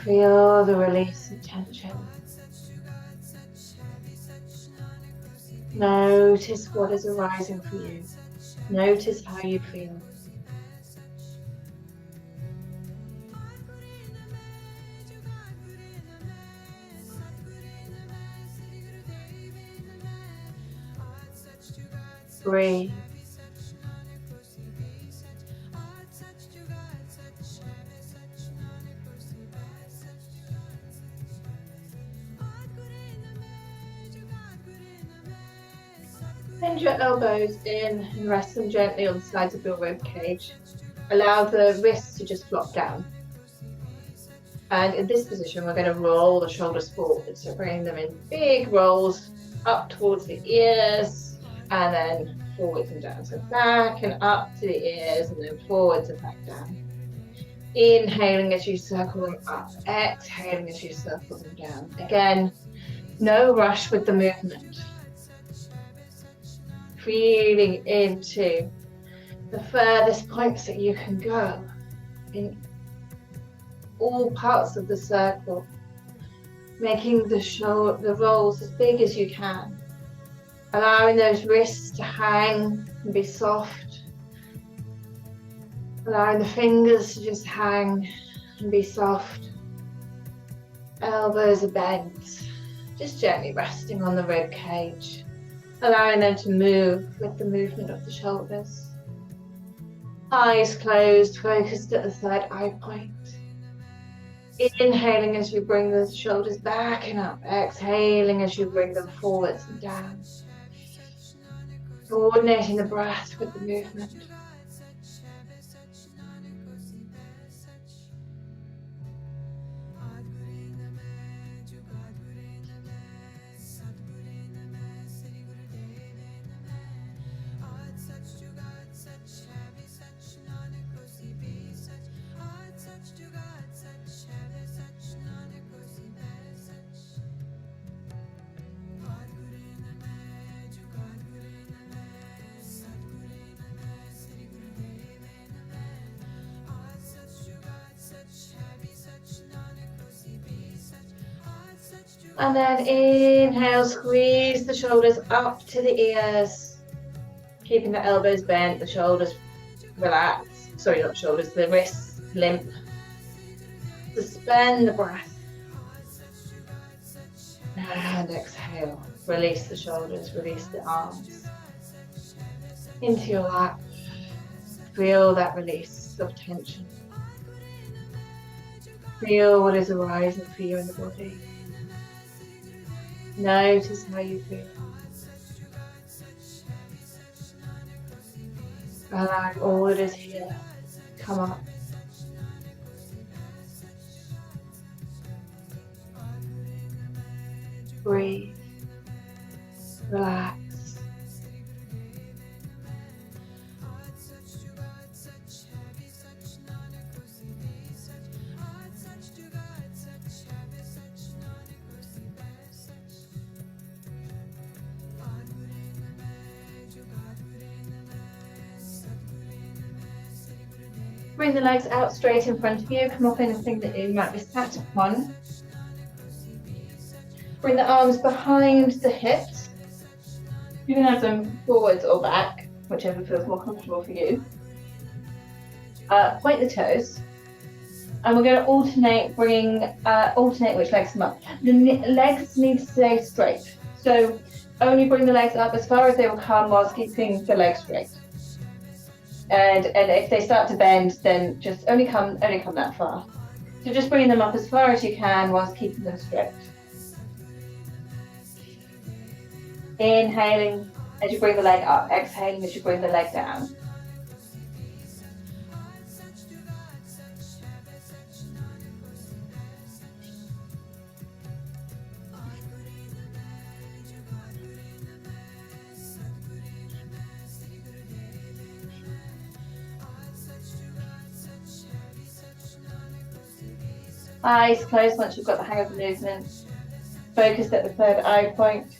Feel the release of tension. Notice what is arising for you. Notice how you feel. Breathe. Bend your elbows in and rest them gently on the sides of your rib cage. Allow the wrists to just flop down. And in this position, we're going to roll the shoulders forward. So bringing them in big rolls up towards the ears and then forwards and down. So back and up to the ears and then forwards and back down. Inhaling as you circle them up. Exhaling as you circle them down. Again, no rush with the movement. Feeling into the furthest points that you can go in all parts of the circle, making the rolls as big as you can, allowing those wrists to hang and be soft, allowing the fingers to just hang and be soft, elbows are bent, just gently resting on the rib cage. Allowing them to move with the movement of the shoulders. Eyes closed, focused at the third eye point. Inhaling as you bring the shoulders back and up. Exhaling as you bring them forwards and down. Coordinating the breath with the movement. And then inhale, squeeze the shoulders up to the ears, keeping the elbows bent, the shoulders relaxed. Sorry, not shoulders, the wrists limp. Suspend the breath. And exhale. Release the shoulders, release the arms. Into your lap. Feel that release of tension. Feel what is arising for you in the body. Notice how you feel. Allow all that is here come up. Breathe. Relax. Bring the legs out straight in front of you. Come off anything that you might be sat upon. Bring the arms behind the hips. You can have them forwards or back, whichever feels more comfortable for you. Point the toes. And we're going to alternate which legs come up. The legs need to stay straight. So only bring the legs up as far as they will come whilst keeping the legs straight. And if they start to bend, then just only come that far. So just bringing them up as far as you can whilst keeping them straight. Inhaling as you bring the leg up, exhaling as you bring the leg down. Eyes closed once you've got the hang of the movement. Focus at the third eye point.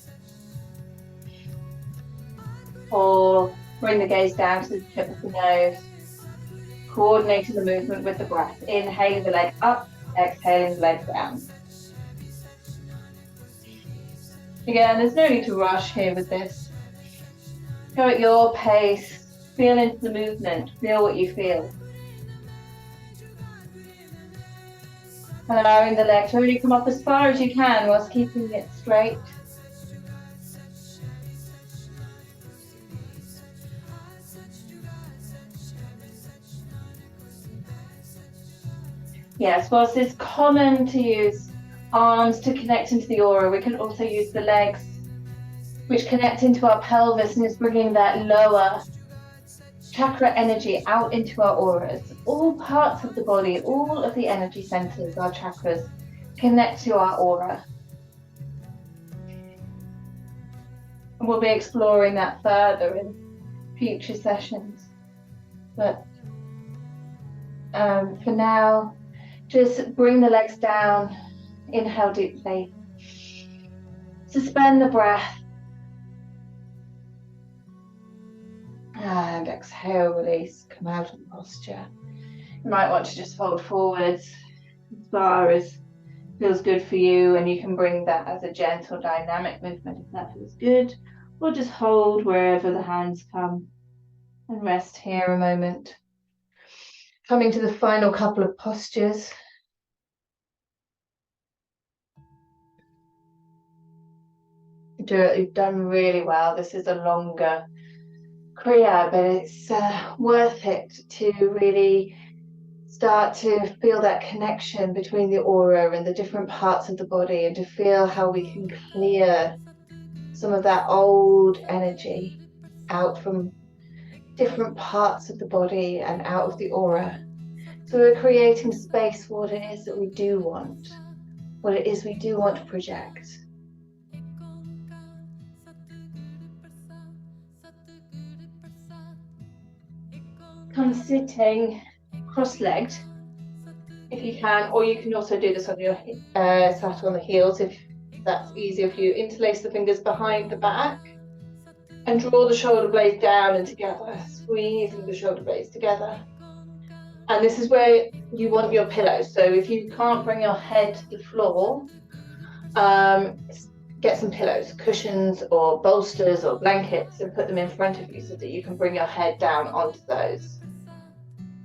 Or bring the gaze down to the tip of the nose. Coordinating the movement with the breath. Inhaling the leg up, exhaling the leg down. Again, there's no need to rush here with this. Go at your pace. Feel into the movement. Feel what you feel. Allowing the leg to really come up as far as you can whilst keeping it straight. Yes, whilst it's common to use arms to connect into the aura, we can also use the legs, which connect into our pelvis and is bringing that lower chakra energy out into our auras. All parts of the body, all of the energy centers, our chakras, connect to our aura. And we'll be exploring that further in future sessions. But for now, just bring the legs down, inhale deeply, suspend the breath, and exhale, release, come out of the posture. You might want to just fold forwards as far as feels good for you, and you can bring that as a gentle dynamic movement if that feels good, or just hold wherever the hands come and rest here a moment. Coming to the final couple of postures. You've done really well. This is a longer Kriya, but it's worth it to really start to feel that connection between the aura and the different parts of the body, and to feel how we can clear some of that old energy out from different parts of the body and out of the aura. So we're creating space for what it is that we do want, what it is we do want to project. Come sitting cross-legged if you can, or you can also do this on your sat on the heels if that's easier for you. Interlace the fingers behind the back and draw the shoulder blades down and together, squeezing the shoulder blades together. And this is where you want your pillows. So if you can't bring your head to the floor, get some pillows, cushions or bolsters or blankets, and put them in front of you so that you can bring your head down onto those.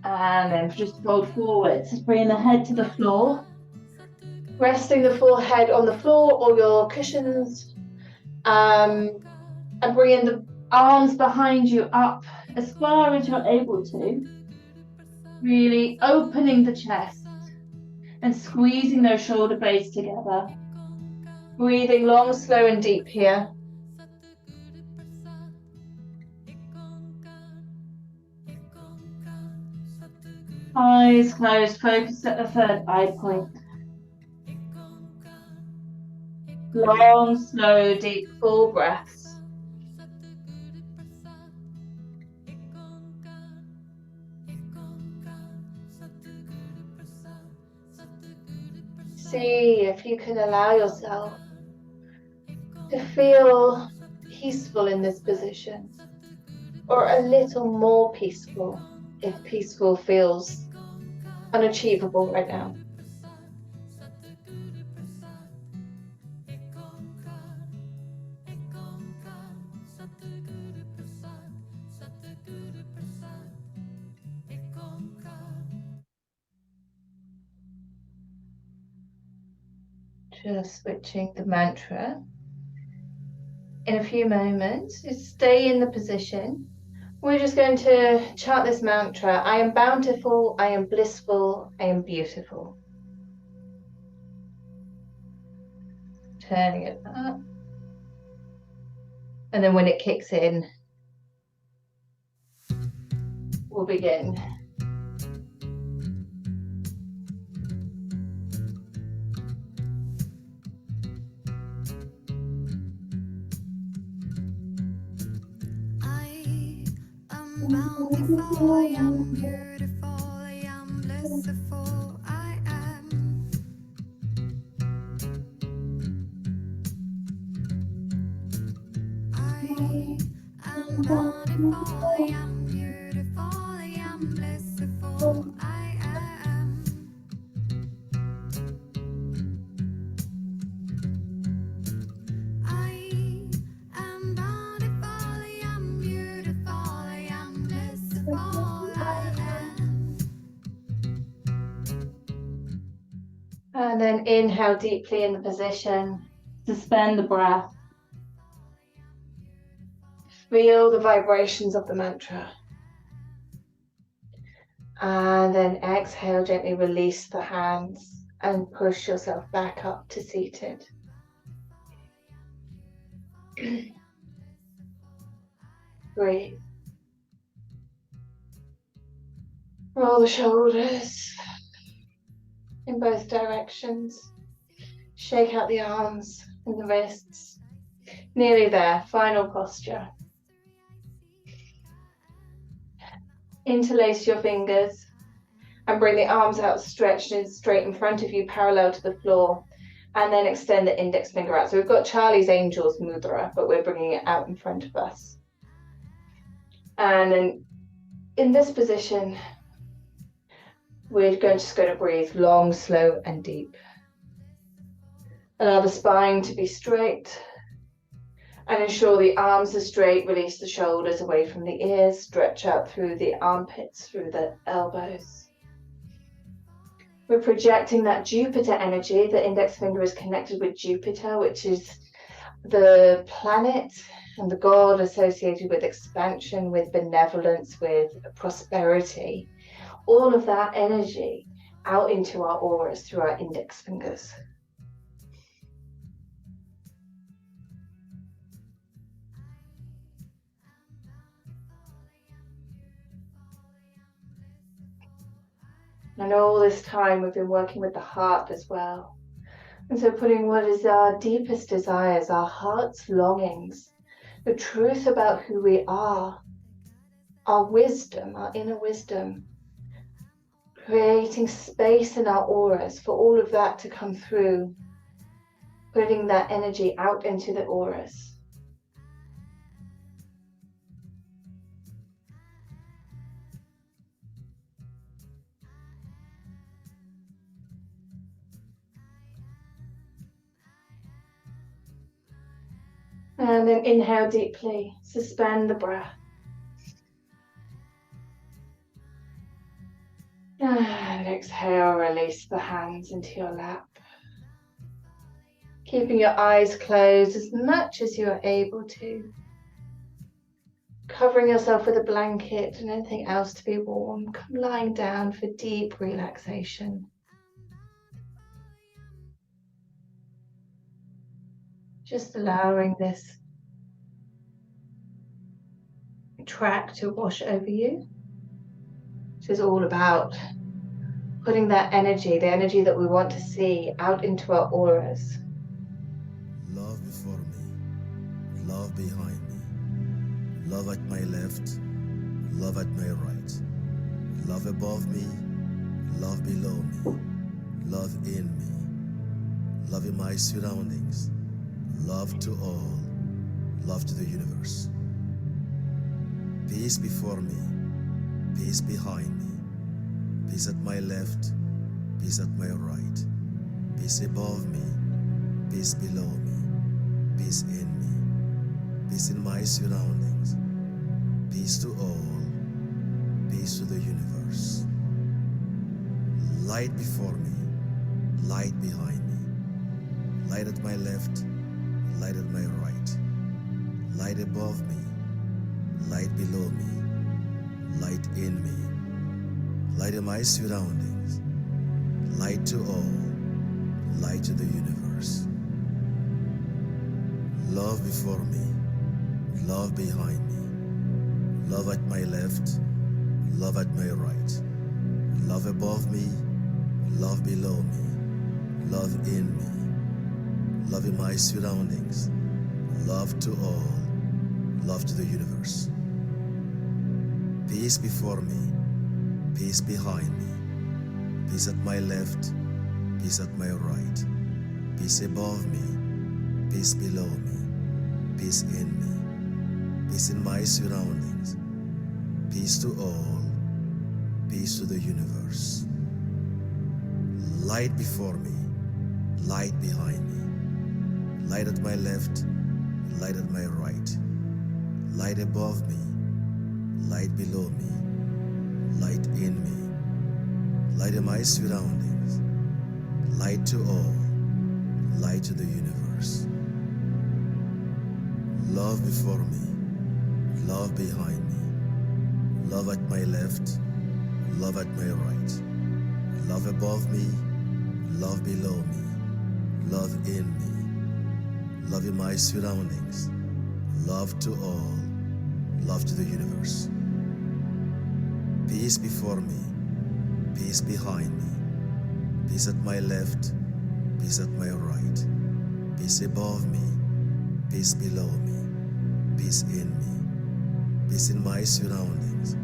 And then just fold forwards, bringing the head to the floor, resting the forehead on the floor or your cushions, and bringing the arms behind you up as far as you're able to, really opening the chest and squeezing those shoulder blades together. Breathing long, slow and deep here. Eyes closed, focus at the third eye point. Long, slow, deep, full breaths. See if you can allow yourself to feel peaceful in this position, or a little more peaceful if peaceful feels unachievable right now. Just switching the mantra. In a few moments, just stay in the position. We're just going to chant this mantra. I am bountiful, I am blissful, I am beautiful. Turning it up. And then when it kicks in, we'll begin. Bountiful, I am beautiful, I am blissful, I am. I am bountiful, I am beautiful, I am blissful, I am. I am bountiful, I am beautiful, I am blissful, I am. And then inhale deeply in the position. Suspend the breath. Feel the vibrations of the mantra. And then exhale, gently release the hands and push yourself back up to seated. Breathe. Roll the shoulders in both directions. Shake out the arms and the wrists. Nearly there, final posture. Interlace your fingers and bring the arms out stretched and straight in front of you, parallel to the floor. And then extend the index finger out. So we've got Charlie's Angels Mudra, but we're bringing it out in front of us. And then in this position, we're just going to breathe long, slow, and deep. Allow the spine to be straight. And ensure the arms are straight. Release the shoulders away from the ears. Stretch out through the armpits, through the elbows. We're projecting that Jupiter energy. The index finger is connected with Jupiter, which is the planet and the god associated with expansion, with benevolence, with prosperity. All of that energy out into our auras through our index fingers. And all this time we've been working with the heart as well. And so putting what is our deepest desires, our heart's longings, the truth about who we are, our wisdom, our inner wisdom, creating space in our auras for all of that to come through, putting that energy out into the auras. And then inhale deeply, suspend the breath. And exhale, release the hands into your lap. Keeping your eyes closed as much as you're able to. Covering yourself with a blanket and anything else to be warm. Come lying down for deep relaxation. Just allowing this track to wash over you. This is all about putting that energy, the energy that we want to see, out into our auras. Love before me, love behind me, love at my left, love at my right, love above me, love below me, love in me, love in my surroundings, love to all, love to the universe. Peace before me, peace behind me, peace at my left, peace at my right, peace above me, peace below me, peace in me, peace in my surroundings, peace to all, peace to the universe. Light before me, light behind me, light at my left, light at my right, light above me, light below me, light in me, light in my surroundings, light to all, light to the universe. Love before me, love behind me, love at my left, love at my right, love above me, love below me, love in me, love in my surroundings, love to all, love to the universe. Peace before me, peace behind me, peace at my left, peace at my right, peace above me, peace below me, peace in me, peace in my surroundings, peace to all, peace to the universe. Light before me, light behind me, light at my left, light at my right, light above me, light below me, light in me, light in my surroundings, light to all, light to the universe. Love before me, love behind me, love at my left, love at my right, love above me, love below me, love in me, love in my surroundings, love to all, love to the universe. Peace before me, peace behind me, peace at my left, peace at my right, peace above me, peace below me, peace in me, peace in my surroundings,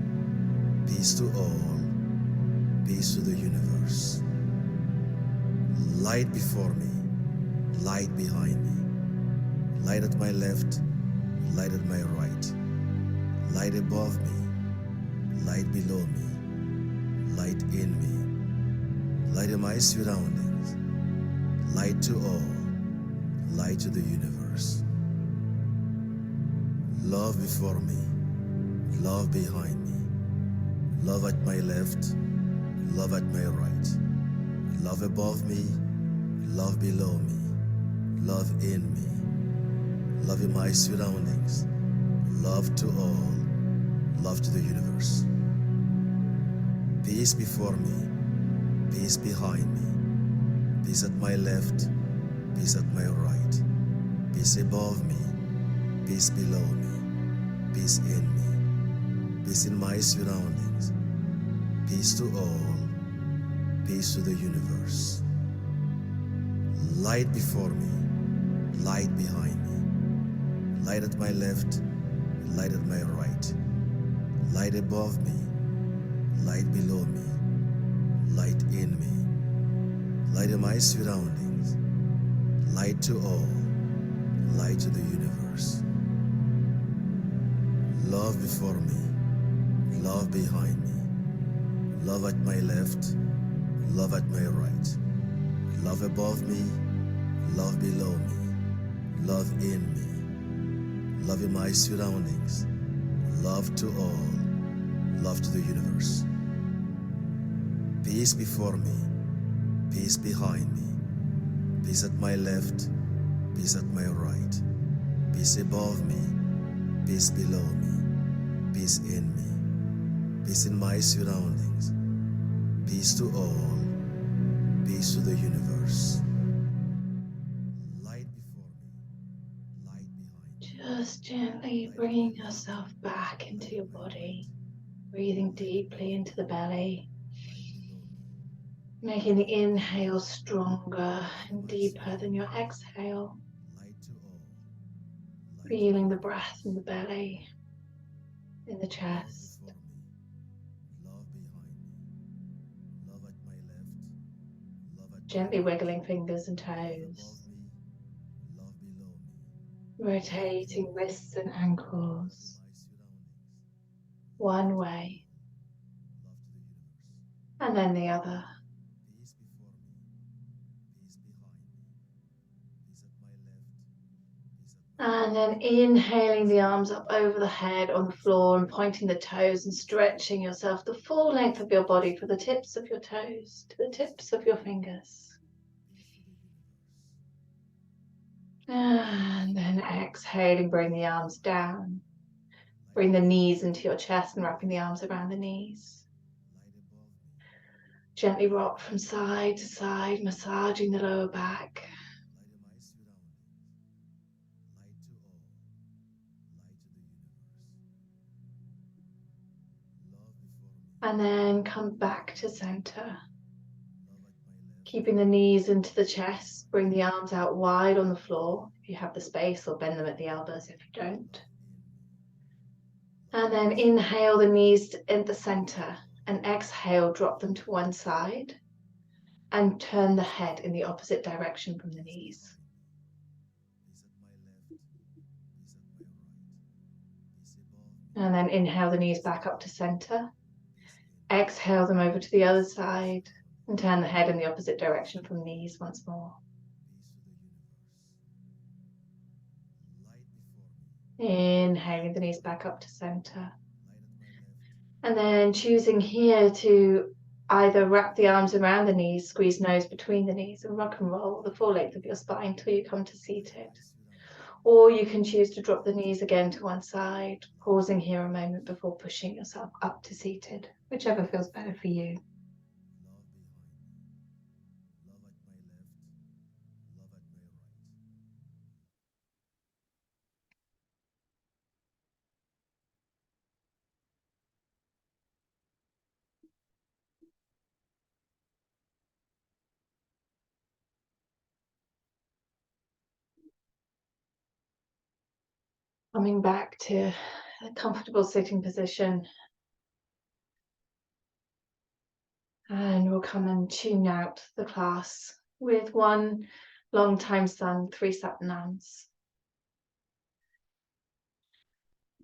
peace to all, peace to the universe. Light before me, light behind me, light at my left, light at my right, light above me, light below me, light in me, light in my surroundings, light to all, light to the universe. Love before me, love behind me, love at my left, love at my right, love above me, love below me, love in me, love in my surroundings, love to all, love to the universe. Peace before me, peace behind me, peace at my left, peace at my right, peace above me, peace below me, peace in me, peace in my surroundings, peace to all, peace to the universe. Light before me, light behind me, light at my left, light at my right, light above me, light below me, light in me, light in my surroundings, light to all, light to the universe. Love before me, love behind me, love at my left, love at my right, love above me, love below me, love in me, love in my surroundings, love to all, love to the universe. Peace before me, peace behind me, peace at my left, peace at my right, peace above me, peace below me, peace in me, peace in my surroundings, peace to all, peace to the universe. Light before me, light behind me. Just gently bringing yourself back into your body, breathing deeply into the belly, making the inhale stronger and deeper than your exhale, Light to all, light feeling the breath in the belly, in the love chest. before me, love behind me, love at my left, love at Gently my right, wiggling fingers and love above toes, me, love below me, rotating wrists and ankles my surroundings, one way love to the universe. and then the other. Peace before me, peace behind me, peace at my left, peace at my And then inhaling the arms up over the head on the floor and pointing the toes and stretching yourself the full length of your body from the tips of your toes to the tips of your fingers. And then exhaling, bring the arms down. Bring the knees into your chest and wrapping the arms around the knees. light above me, Gently rock from side to side, massaging the lower back. light in my surroundings, light to all, light to the universe. Love before me, And then come back to center. love at my left, Keeping the knees into the chest, bring the arms out wide on the floor if you have the space, or bend them at the elbows if you don't. And then inhale the knees in the center and exhale, drop them to one side and turn the head in the opposite direction from the knees. peace at my left, peace at my right, peace above me, And then inhale the knees back up to center. peace in me, Exhale them over to the other side and turn the head in the opposite direction from knees once more. peace to the universe. Light before me, Inhaling the knees back up to center. light at my left, And then choosing here to either wrap the arms around the knees, squeeze nose between the knees and rock and roll the full length of your spine till you come to seated. Or you can choose to drop the knees again to one side, pausing here a moment before pushing yourself up to seated, whichever feels better for you. love behind me, love at my left, love at my right. Coming back to a comfortable sitting position. And we'll come and tune out the class with one long time sun, 3 Satnams.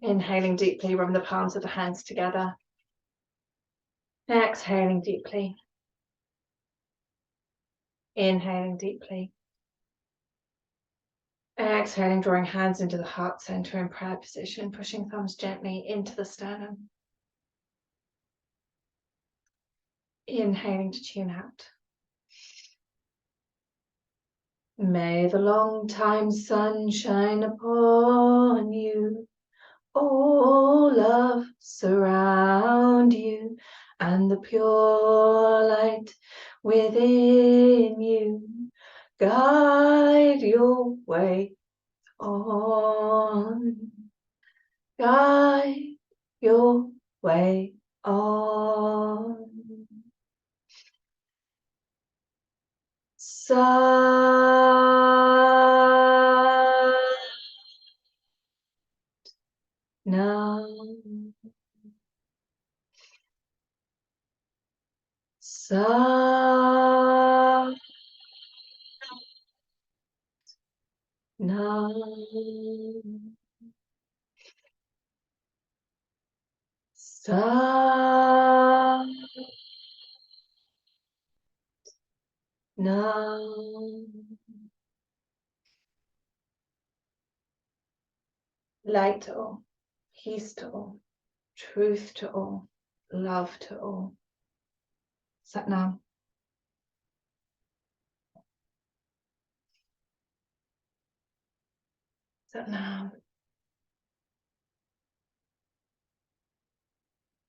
Inhaling deeply, rubbing the palms of the hands together. Exhaling deeply. Inhaling deeply. Exhaling, drawing hands into the heart center in prayer position, pushing thumbs gently into the sternum. Inhaling to tune out. May the long time sun shine upon you. All love surround you, and the pure light within you guide your way on. Guide your way on. Sa Nam. Sa Nam. Sa Nam. Light to all, peace to all, truth to all, love to all. Sat Nam. Sat Nam.